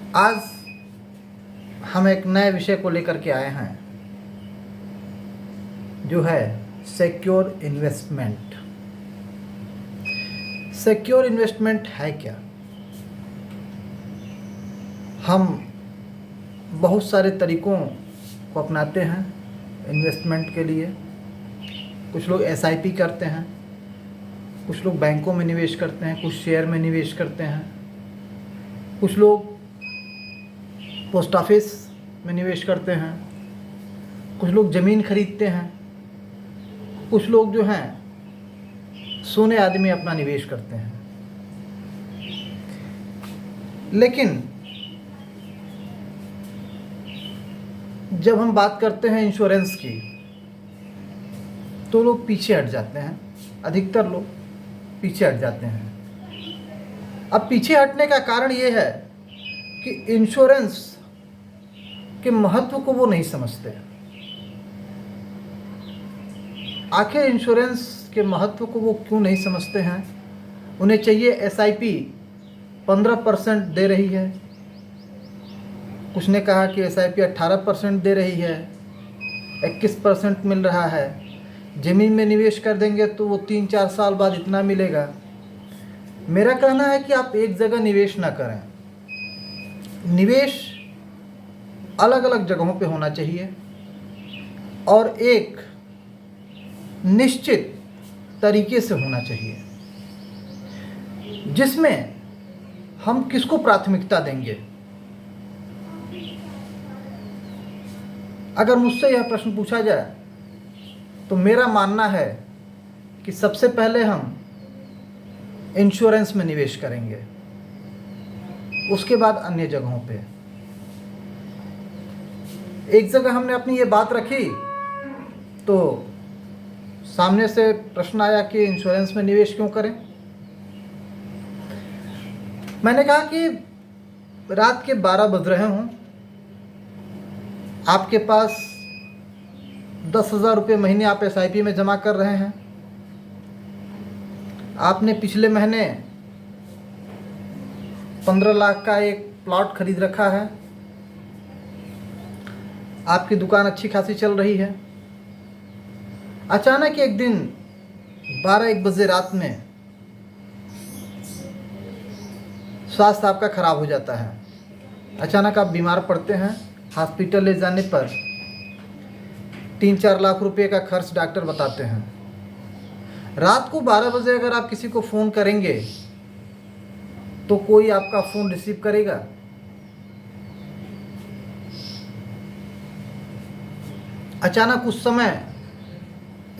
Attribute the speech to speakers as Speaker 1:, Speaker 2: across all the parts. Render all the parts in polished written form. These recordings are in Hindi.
Speaker 1: आज हम एक नए विषय को लेकर के आए हैं जो है सिक्योर इन्वेस्टमेंट। सिक्योर इन्वेस्टमेंट है क्या? हम बहुत सारे तरीकों को अपनाते हैं इन्वेस्टमेंट के लिए। कुछ लोग एसआईपी करते हैं, कुछ लोग बैंकों में निवेश करते हैं, कुछ शेयर में निवेश करते हैं, कुछ लोग पोस्ट ऑफिस में निवेश करते हैं, कुछ लोग ज़मीन खरीदते हैं, कुछ लोग जो हैं सोने आदि में अपना निवेश करते हैं। लेकिन जब हम बात करते हैं इंश्योरेंस की तो लोग पीछे हट जाते हैं, अधिकतर लोग पीछे हट जाते हैं। अब पीछे हटने का कारण ये है कि इंश्योरेंस के महत्व को वो नहीं समझते। आखिर इंश्योरेंस के महत्व को वो क्यों नहीं समझते हैं? उन्हें चाहिए एसआईपी 15% दे रही है, कुछ ने कहा कि एसआईपी 18% दे रही है, 21% मिल रहा है। ज़मीन में निवेश कर देंगे तो वो 3-4 साल बाद इतना मिलेगा। मेरा कहना है कि आप एक जगह निवेश ना करें। निवेश अलग अलग जगहों पे होना चाहिए और एक निश्चित तरीके से होना चाहिए जिसमें हम किसको प्राथमिकता देंगे। अगर मुझसे यह प्रश्न पूछा जाए तो मेरा मानना है कि सबसे पहले हम इंश्योरेंस में निवेश करेंगे, उसके बाद अन्य जगहों पे। एक जगह हमने अपनी ये बात रखी तो सामने से प्रश्न आया कि इंश्योरेंस में निवेश क्यों करें। मैंने कहा कि रात के 12 बज रहे हों, आपके पास 10,000 रुपये महीने आप एसआईपी में जमा कर रहे हैं। आपने पिछले महीने 15 लाख का एक प्लॉट खरीद रखा है। आपकी दुकान अच्छी खासी चल रही है। अचानक एक दिन 12-1 बजे रात में स्वास्थ्य आपका खराब हो जाता है। अचानक आप बीमार पड़ते हैं। हॉस्पिटल ले जाने पर 3-4 लाख रुपए का खर्च डॉक्टर बताते हैं। रात को 12 बजे अगर आप किसी को फ़ोन करेंगे तो कोई आपका फ़ोन रिसीव करेगा? अचानक उस समय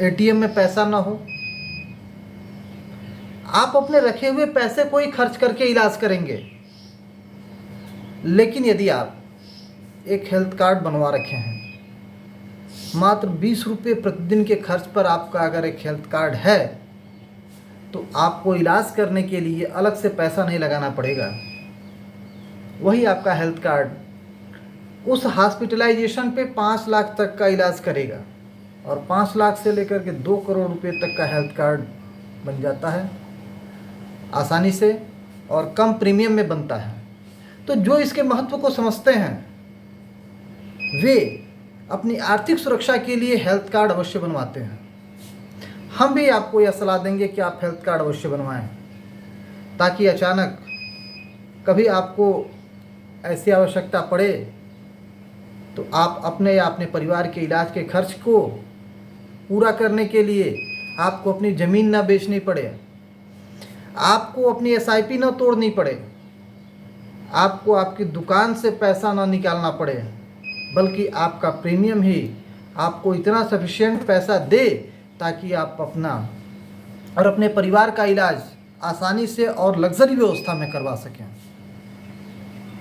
Speaker 1: एटीएम में पैसा ना हो, आप अपने रखे हुए पैसे को ही खर्च करके इलाज करेंगे। लेकिन यदि आप एक हेल्थ कार्ड बनवा रखे हैं, मात्र 20 रुपये प्रतिदिन के खर्च पर आपका अगर एक हेल्थ कार्ड है तो आपको इलाज करने के लिए अलग से पैसा नहीं लगाना पड़ेगा। वही आपका हेल्थ कार्ड उस हॉस्पिटलाइजेशन पे 5 लाख तक का इलाज करेगा और 5 लाख से लेकर के 2 करोड़ रुपए तक का हेल्थ कार्ड बन जाता है आसानी से और कम प्रीमियम में बनता है। तो जो इसके महत्व को समझते हैं वे अपनी आर्थिक सुरक्षा के लिए हेल्थ कार्ड अवश्य बनवाते हैं। हम भी आपको यह सलाह देंगे कि आप हेल्थ कार्ड अवश्य बनवाएं, ताकि अचानक कभी आपको ऐसी आवश्यकता पड़े तो आप अपने या अपने परिवार के इलाज के खर्च को पूरा करने के लिए आपको अपनी ज़मीन ना बेचनी पड़े, आपको अपनी एसआईपी ना तोड़नी पड़े, आपको आपकी दुकान से पैसा ना निकालना पड़े, बल्कि आपका प्रीमियम ही आपको इतना सफिशिएंट पैसा दे ताकि आप अपना और अपने परिवार का इलाज आसानी से और लग्जरी व्यवस्था में करवा सकें।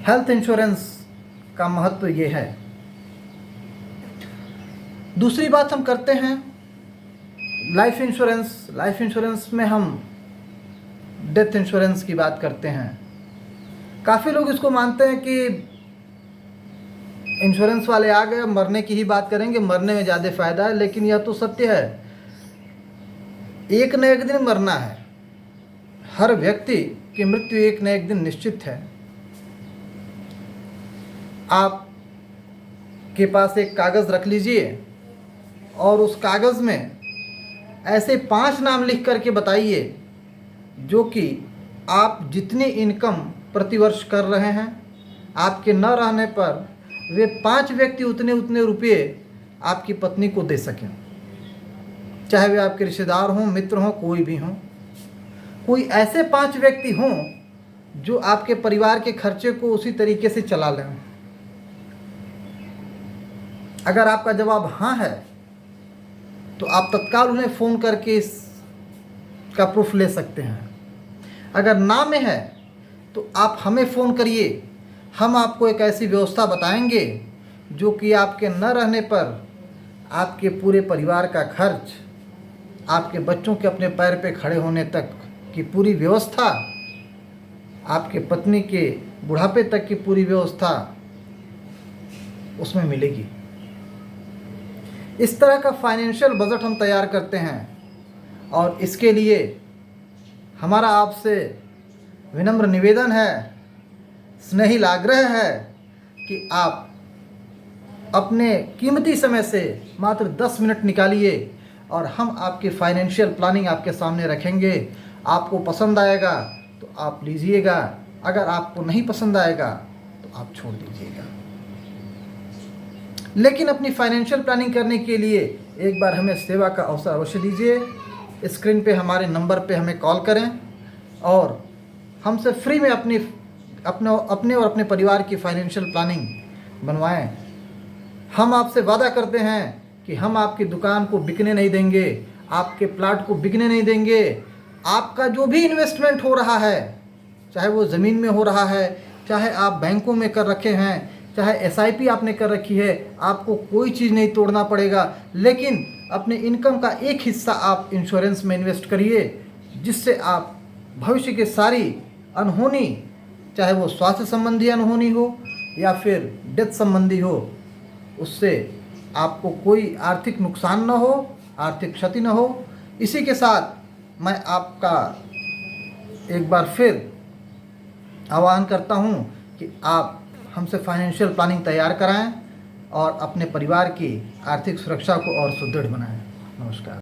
Speaker 1: हेल्थ इंश्योरेंस का महत्व ये है। दूसरी बात हम करते हैं लाइफ इंश्योरेंस। लाइफ इंश्योरेंस में हम डेथ इंश्योरेंस की बात करते हैं। काफ़ी लोग इसको मानते हैं कि इंश्योरेंस वाले आ गए, मरने की ही बात करेंगे, मरने में ज़्यादा फ़ायदा है। लेकिन यह तो सत्य है, एक न एक दिन मरना है। हर व्यक्ति की मृत्यु एक न एक दिन निश्चित है। आप के पास एक कागज़ रख लीजिए और उस कागज़ में ऐसे 5 नाम लिख करके बताइए जो कि आप जितनी इनकम प्रतिवर्ष कर रहे हैं, आपके न रहने पर वे 5 व्यक्ति उतने उतने रुपये आपकी पत्नी को दे सकें, चाहे वे आपके रिश्तेदार हों, मित्र हों, कोई भी हों। कोई ऐसे 5 व्यक्ति हों जो आपके परिवार के खर्चे को उसी तरीके से चला लें। अगर आपका जवाब हाँ है तो आप तत्काल उन्हें फ़ोन करके इसका प्रूफ ले सकते हैं। अगर ना में है तो आप हमें फ़ोन करिए, हम आपको एक ऐसी व्यवस्था बताएंगे जो कि आपके न रहने पर आपके पूरे परिवार का खर्च, आपके बच्चों के अपने पैर पे खड़े होने तक की पूरी व्यवस्था, आपके पत्नी के बुढ़ापे तक की पूरी व्यवस्था उसमें मिलेगी। इस तरह का फाइनेंशियल बजट हम तैयार करते हैं और इसके लिए हमारा आपसे विनम्र निवेदन है, स्नेहिल आग्रह है कि आप अपने कीमती समय से मात्र 10 मिनट निकालिए और हम आपकी फाइनेंशियल प्लानिंग आपके सामने रखेंगे। आपको पसंद आएगा तो आप लीजिएगा, अगर आपको नहीं पसंद आएगा तो आप छोड़ दीजिएगा। लेकिन अपनी फाइनेंशियल प्लानिंग करने के लिए एक बार हमें सेवा का अवसर अवश्य दीजिए। स्क्रीन पे हमारे नंबर पे हमें कॉल करें और हमसे फ्री में अपने और अपने परिवार की फाइनेंशियल प्लानिंग बनवाएं। हम आपसे वादा करते हैं कि हम आपकी दुकान को बिकने नहीं देंगे, आपके प्लाट को बिकने नहीं देंगे। आपका जो भी इन्वेस्टमेंट हो रहा है, चाहे वो ज़मीन में हो रहा है, चाहे आप बैंकों में कर रखे हैं, चाहे SIP आपने कर रखी है, आपको कोई चीज़ नहीं तोड़ना पड़ेगा। लेकिन अपने इनकम का एक हिस्सा आप इंश्योरेंस में इन्वेस्ट करिए, जिससे आप भविष्य की सारी अनहोनी, चाहे वो स्वास्थ्य संबंधी अनहोनी हो या फिर डेथ संबंधी हो, उससे आपको कोई आर्थिक नुकसान न हो, आर्थिक क्षति न हो। इसी के साथ मैं आपका एक बार फिर आह्वान करता हूँ कि आप हमसे फाइनेंशियल प्लानिंग तैयार कराएं और अपने परिवार की आर्थिक सुरक्षा को और सुदृढ़ बनाएं। नमस्कार।